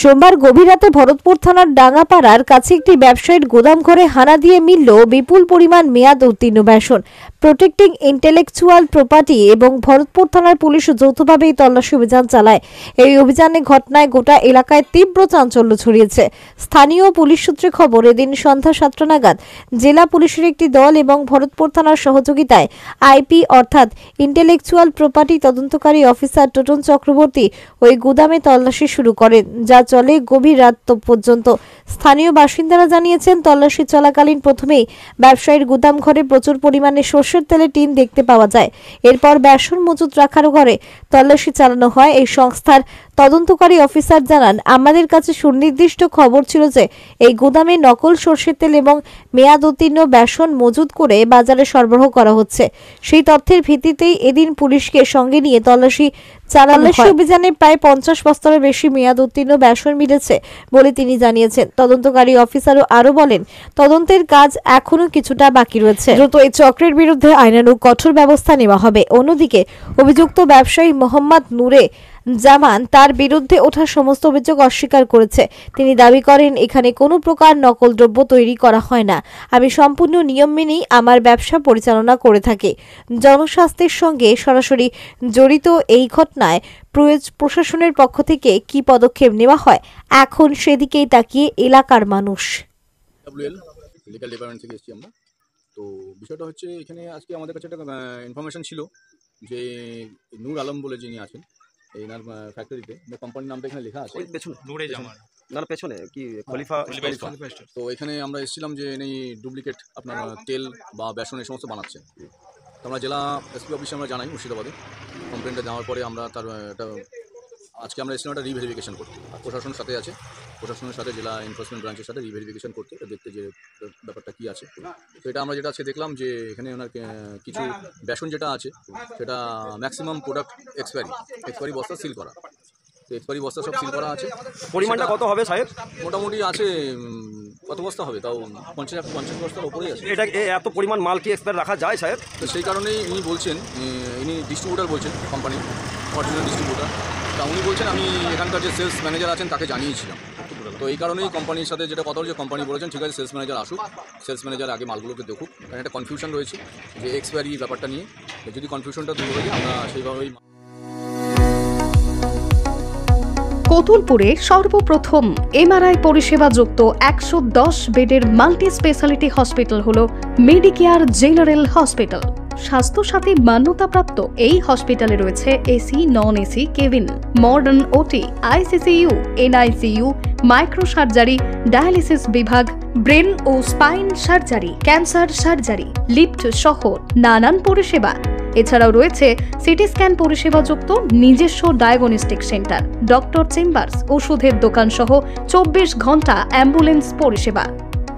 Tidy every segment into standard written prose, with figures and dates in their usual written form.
সোমবার গভীর রাতে ভরতপুর থানার ডাঙ্গাপাড়ার কাছে একটি ব্যবসায়ীর গোদাম ঘরে হানা দিয়ে মিলল বিপুল পরিমাণ মেয়াদ উত্তীর্ণ বেসন। প্রোটেক্টিং ইন্টেলেকচুয়াল প্রপার্টি এবং ভরতপুর থানার পুলিশ যৌথভাবে এই তল্লাশি অভিযান চালায়। এই অভিযানে ঘটনায় গোটা এলাকায় তীব্র চাঞ্চল্য ছড়িয়েছে। স্থানীয় পুলিশ সূত্রে খবর, এদিন সন্ধ্যা 7টা নাগাদ জেলা পুলিশের একটি দল এবং ভরতপুর থানার সহযোগিতায় আইপি অর্থাৎ ইন্টেলেকচুয়াল প্রপার্টি তদন্তকারী অফিসার টোটন চক্রবর্তী ওই গুদামে তল্লাশি শুরু করেন, যা চলে গভীর রাত পর্যন্ত। স্থানীয় বাসিন্দারা জানিয়েছেন, তল্লাশি চলাকালীন প্রথমেই ব্যবসায়ীর গুদাম ঘরে প্রচুর পরিমাণে সর্ষের তেলের টিন দেখতে পাওয়া যায়। এরপর বেসন মজুত রাখার ঘরে তল্লাশি চালানো হয়। এই সংস্থার তদন্তকারী অফিসার জানান, আমাদের কাছে সুনির্দিষ্ট খবর ছিল যে এই গুদামে নকল সর্ষের তেল এবং মেয়াদ উত্তীর্ণ বেসন মজুত করে বাজারে সরবরাহ করা হচ্ছে। সেই তথ্যের ভিত্তিতেই এদিন পুলিশকে সঙ্গে নিয়ে তল্লাশি চালানো অভিযানে প্রায় 50 বস্তারও বেশি মেয়াদ উত্তীর্ণ বেসন মিলেছে বলে তিনি জানিয়েছেন। তদন্তকারী অফিসারও আরো বলেন, তদন্তের কাজ এখনো কিছুটা বাকি রয়েছে। দ্রুত এই চক্রের বিরুদ্ধে আইনানুগ কঠোর ব্যবস্থা নেওয়া হবে। অন্যদিকে অভিযুক্ত ব্যবসায়ী মোহাম্মদ নূরে জামান তার বিরুদ্ধে ওঠা সমস্ত অভিযোগ অস্বীকার করেছে। তিনি দাবি করেন, এখানে কোনো প্রকার নকল দ্রব্য তৈরি করা হয় না। আমি সম্পূর্ণ নিয়ম মেনেই আমার ব্যবসা পরিচালনা করে থাকি। জনস্বাস্থ্যের সঙ্গে সরাসরি জড়িত এই ঘটনায় প্রশাসনের পক্ষ থেকে কি পদক্ষেপ নেওয়া হয়, এখন সেদিকেই তাকিয়ে এলাকার মানুষ। লিগ্যাল ডিপার্টমেন্ট থেকে এসেছি আমরা। তো বিষয়টা হচ্ছে, এখানে আজকে আমাদের কাছে একটা ইনফরমেশন ছিল যে নূর আলম বলে যিনি আছেন এনার ফ্যাক্টরিতে, কোম্পানির নামটা এখানে লেখা আছে নূরে জামান, না পেছনে কি খলিফা। তো এখানে আমরা এসেছিলাম যে এই ডুপ্লিকেট আপনার তেল বা বেসন এই সমস্ত বানাচ্ছে। তো আমরা জেলা এসপি অফিসে আমরা জানাই মুর্শিদাবাদে। কমপ্লেনটা দেওয়ার পরে আমরা তার একটা আজকে আমরা এসেছিলাম একটা রিভেরিফিকেশন করতে। প্রশাসনের সাথে আছে, প্রশাসনের সাথে জেলা এনফোর্সমেন্ট ব্রাঞ্চের সাথে রিভেরিফিকেশন করতে, দেখতে যে ব্যাপারটা কী আছে। তো এটা আমরা যেটা আজকে দেখলাম যে এখানে ওনার কিছু বেসন যেটা আছে সেটা ম্যাক্সিমাম প্রোডাক্ট এক্সপায়ারি বস্তা সিল করা। তো এক্সপায়ারি বস্তা সব সিল করা আছে। পরিমাণটা কত হবে সাহেব? মোটামুটি আছে, কত বস্তা হবে তাও 50 বস্তার ওপরেই আছে। এটা এত পরিমাণ মাল কি এক্সপায়ার রাখা যায় সাহেব? তো সেই কারণেই ইনি বলছেন, ইনি ডিস্ট্রিবিউটার বলছেন, কোম্পানি অরিজিনাল ডিস্ট্রিবিউটার। তা উনি বলছেন, আমি এখানকার যে সেলস ম্যানেজার আছেন তাকে জানিয়েছিলাম। তো এই কারণেই কোম্পানির সাথে যেটা কথা হচ্ছে, কোম্পানি বলেছেন ঠিক আছে সেলস ম্যানেজার আসুক, সেলস ম্যানেজার আগে মালগুলোকে দেখুক। কারণ একটা কনফিউশন রয়েছে যে এক্সপায়ারি ব্যাপারটা নিয়ে। যদি কনফিউশনটা দূর হয়ে যায় আমরা সেইভাবেই। কতুলপুরে সর্বপ্রথম এমআরআই পরিষেবা যুক্ত 110 বেডের মাল্টি স্পেশালিটি হসপিটাল হলো মেডিকেয়ার জেনারেল হসপিটাল। স্বাস্থ্যসাথী মান্যতাপ্রাপ্ত এই হসপিটালে রয়েছে AC, non AC cabin, modern OT, ICCU, NICU, micro surgery, dialysis বিভাগ, ব্রেন ও spine surgery, cancer surgery, lift সহ নানান পরিষেবা। এছাড়াও রয়েছে সিটি স্ক্যান পরিষেবা যুক্ত নিজস্ব ডায়াগনস্টিক সেন্টার, ডক্টর চেম্বার্স, ওষুধের দোকান সহ 24 ঘন্টা অ্যাম্বুলেন্স পরিষেবা।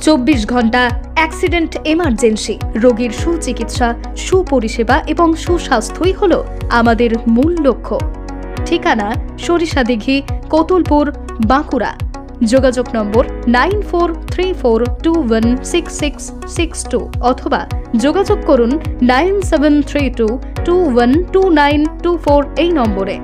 24 ঘন্টা অ্যাক্সিডেন্ট এমার্জেন্সি। রোগীর সুচিকিৎসা, সুপরিষেবা এবং সুস্বাস্থ্যই হল আমাদের মূল লক্ষ্য। ঠিকানা সরিষাদিঘি, কতুলপুর, বাঁকুড়া। যোগাযোগ নম্বর 9434216662 অথবা যোগাযোগ করুন 9732212924 এই নম্বরে।